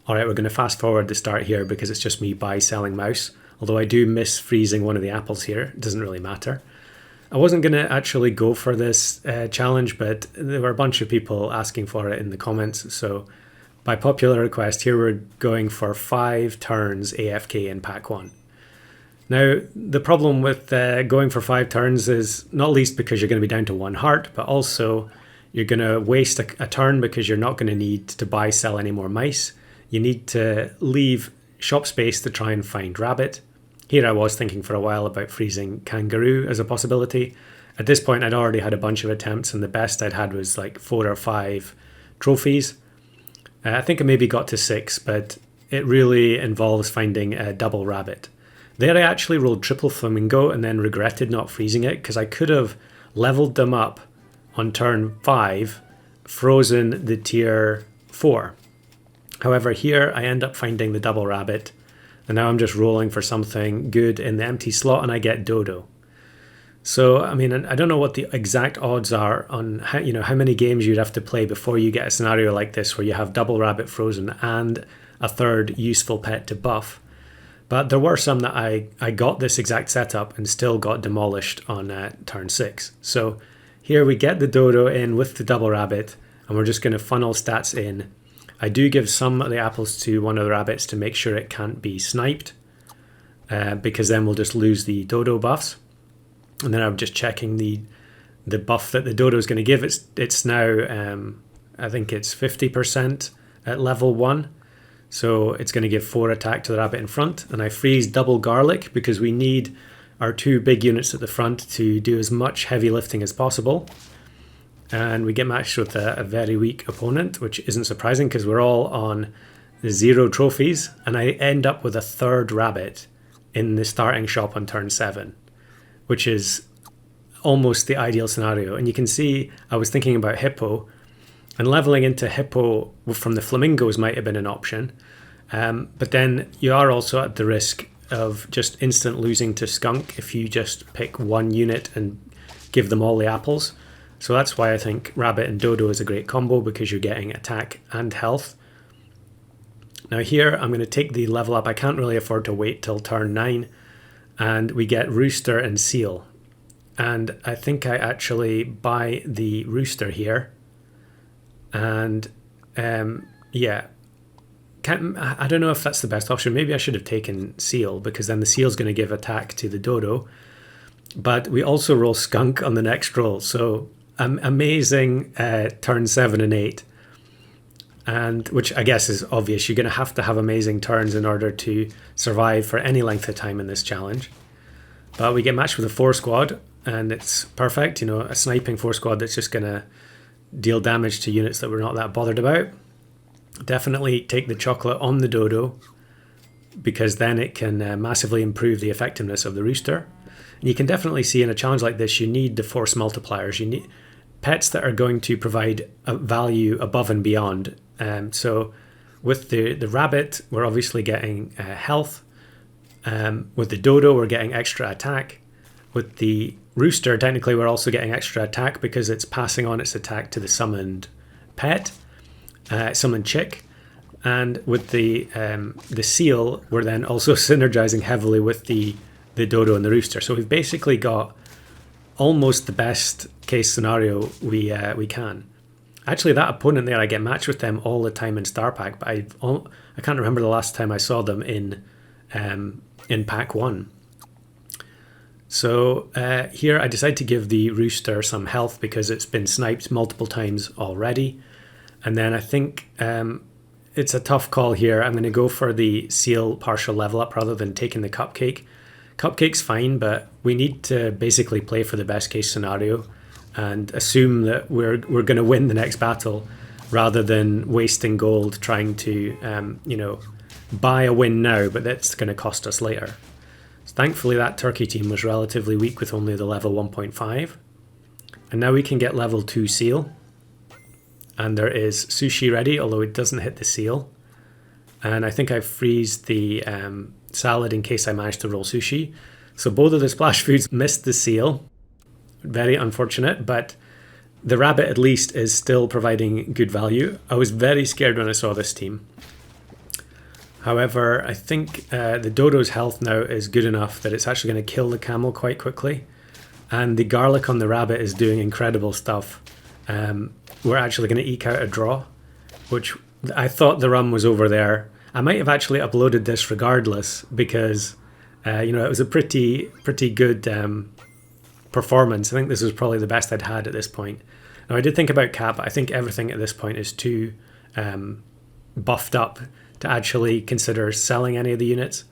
All right, we're going to fast forward the start here because it's just me buy-selling mouse. Although I do miss freezing one of the apples here. It doesn't really matter. I wasn't going to actually go for this challenge, but there were a bunch of people asking for it in the comments. So by popular request, here we're going for 5 turns AFK in pack 1. Now, the problem with going for 5 turns is not least because you're going to be down to 1 heart, but also you're going to waste a turn because you're not going to need to buy, sell any more mice. You need to leave shop space to try and find rabbit. Here I was thinking for a while about freezing kangaroo as a possibility. At this point, I'd already had a bunch of attempts, and the best I'd had was like 4 or 5 trophies. I think I maybe got to 6, but it really involves finding a double rabbit. There I actually rolled triple flamingo and then regretted not freezing it because I could have leveled them up on turn 5, frozen the tier 4. However, here I end up finding the double rabbit, and now I'm just rolling for something good in the empty slot and I get dodo. So, I mean, I don't know what the exact odds are on how many games you'd have to play before you get a scenario like this where you have double rabbit frozen and a third useful pet to buff. But there were some that I got this exact setup and still got demolished on turn 6. So here we get the dodo in with the double rabbit, and we're just going to funnel stats in. I do give some of the apples to one of the rabbits to make sure it can't be sniped, because then we'll just lose the dodo buffs. And then I'm just checking the buff that the dodo is going to give. It's now, I think it's 50% at level 1. So it's going to give 4 attack to the rabbit in front. And I freeze double garlic because we need our 2 big units at the front to do as much heavy lifting as possible. And we get matched with a very weak opponent, which isn't surprising because we're all on 0 trophies. And I end up with a 3rd rabbit in the starting shop on turn 7, which is almost the ideal scenario. And you can see I was thinking about hippo, and leveling into hippo from the flamingos might have been an option. But then you are also at the risk of just instant losing to skunk if you just pick 1 unit and give them all the apples. So that's why I think rabbit and dodo is a great combo, because you're getting attack and health. Now here I'm going to take the level up. I can't really afford to wait till turn 9. And we get rooster and seal. And I think I actually buy the rooster here. And yeah, I don't know if that's the best option. Maybe I should have taken seal, because then the seal's going to give attack to the dodo. But we also roll skunk on the next roll. So amazing turn 7 and 8. And which I guess is obvious. You're going to have amazing turns in order to survive for any length of time in this challenge. But we get matched with a 4 squad, and it's perfect. A sniping 4 squad that's just going to deal damage to units that we're not that bothered about. Definitely take the chocolate on the dodo, because then it can massively improve the effectiveness of the rooster. And you can definitely see in a challenge like this, you need the force multipliers. You need pets that are going to provide a value above and beyond. So with the rabbit, we're obviously getting health. With the dodo, we're getting extra attack. With the rooster, technically, we're also getting extra attack because it's passing on its attack to the summoned pet, summoned chick. And with the seal, we're then also synergizing heavily with the dodo and the rooster. So we've basically got almost the best case scenario we can. Actually, that opponent there, I get matched with them all the time in Star Pack, but I can't remember the last time I saw them in Pack 1. So here I decide to give the rooster some health because it's been sniped multiple times already. And then I think it's a tough call here. I'm going to go for the seal partial level up rather than taking the cupcake. Cupcake's fine, but we need to basically play for the best case scenario and assume that we're going to win the next battle rather than wasting gold trying to buy a win now, but that's going to cost us later. So thankfully that turkey team was relatively weak with only the level 1.5. And now we can get level 2 seal. And there is sushi ready, although it doesn't hit the seal. And I think I freeze the salad in case I manage to roll sushi. So both of the splash foods missed the seal. Very unfortunate, but the rabbit at least is still providing good value. I was very scared when I saw this team. However, I think the dodo's health now is good enough that it's actually going to kill the camel quite quickly. And the garlic on the rabbit is doing incredible stuff. We're actually going to eke out a draw, which I thought the run was over there. I might have actually uploaded this regardless because, it was a pretty good performance. I think this was probably the best I'd had at this point. Now, I did think about cap. I think everything at this point is too buffed up to actually consider selling any of the units.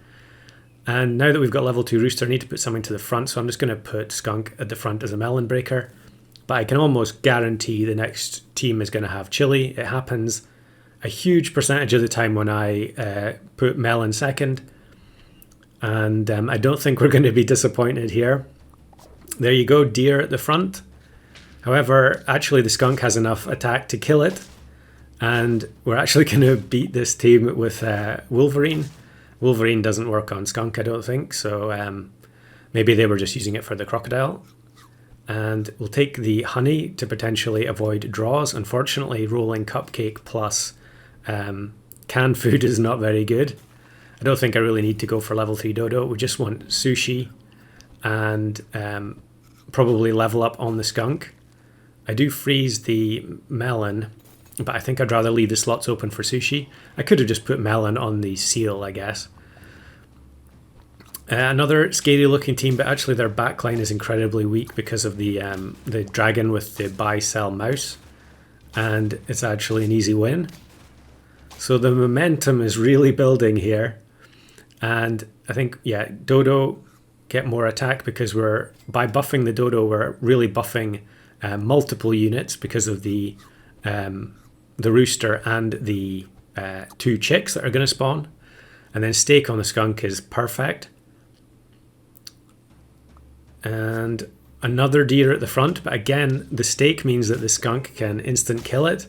And now that we've got level 2 rooster, I need to put something to the front, so I'm just going to put skunk at the front as a melon breaker. But I can almost guarantee the next team is going to have chili. It happens a huge percentage of the time when I put melon second. And I don't think we're going to be disappointed here. There you go, deer at the front. However, actually the skunk has enough attack to kill it. And we're actually going to beat this team with Wolverine. Wolverine doesn't work on skunk, I don't think. So maybe they were just using it for the crocodile. And we'll take the honey to potentially avoid draws. Unfortunately, rolling cupcake plus canned food is not very good. I don't think I really need to go for level 3 dodo. We just want sushi and probably level up on the skunk. I do freeze the melon, but I think I'd rather leave the slots open for sushi. I could have just put melon on the seal, I guess. Another scary looking team, but actually their backline is incredibly weak because of the dragon with the buy-sell mouse. And it's actually an easy win. So the momentum is really building here. And I think, dodo get more attack because by buffing the dodo, we're really buffing multiple units because of the rooster and the 2 chicks that are going to spawn. And then steak on the skunk is perfect. And another deer at the front, but again, the steak means that the skunk can instant kill it.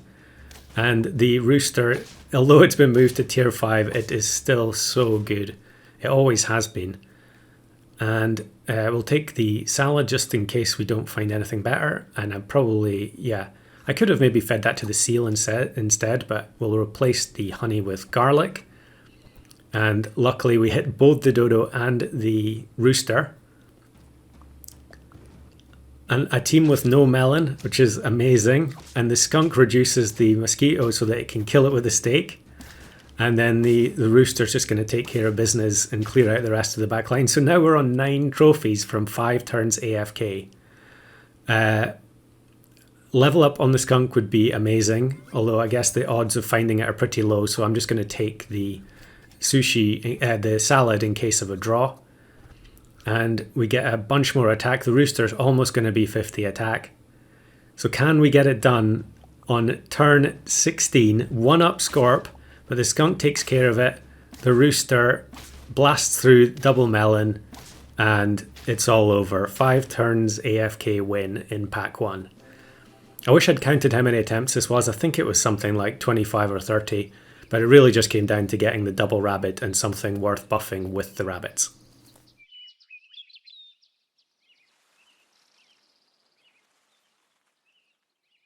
And the rooster, although it's been moved to tier 5, it is still so good. It always has been. And we'll take the salad just in case we don't find anything better. And I'm probably, I could have maybe fed that to the seal instead, but we'll replace the honey with garlic. And luckily we hit both the dodo and the rooster. And a team with no melon, which is amazing. And the skunk reduces the mosquito so that it can kill it with a steak. And then the rooster's just going to take care of business and clear out the rest of the back line. So now we're on 9 trophies from 5 turns AFK. Level up on the skunk would be amazing, although I guess the odds of finding it are pretty low. So I'm just going to take the the salad in case of a draw. And we get a bunch more attack. The rooster's almost going to be 50 attack. So can we get it done on turn 16? 1-up Scorp, but the skunk takes care of it. The rooster blasts through double melon, and it's all over. 5 turns AFK win in pack 1. I wish I'd counted how many attempts this was. I think it was something like 25 or 30, but it really just came down to getting the double rabbit and something worth buffing with the rabbits.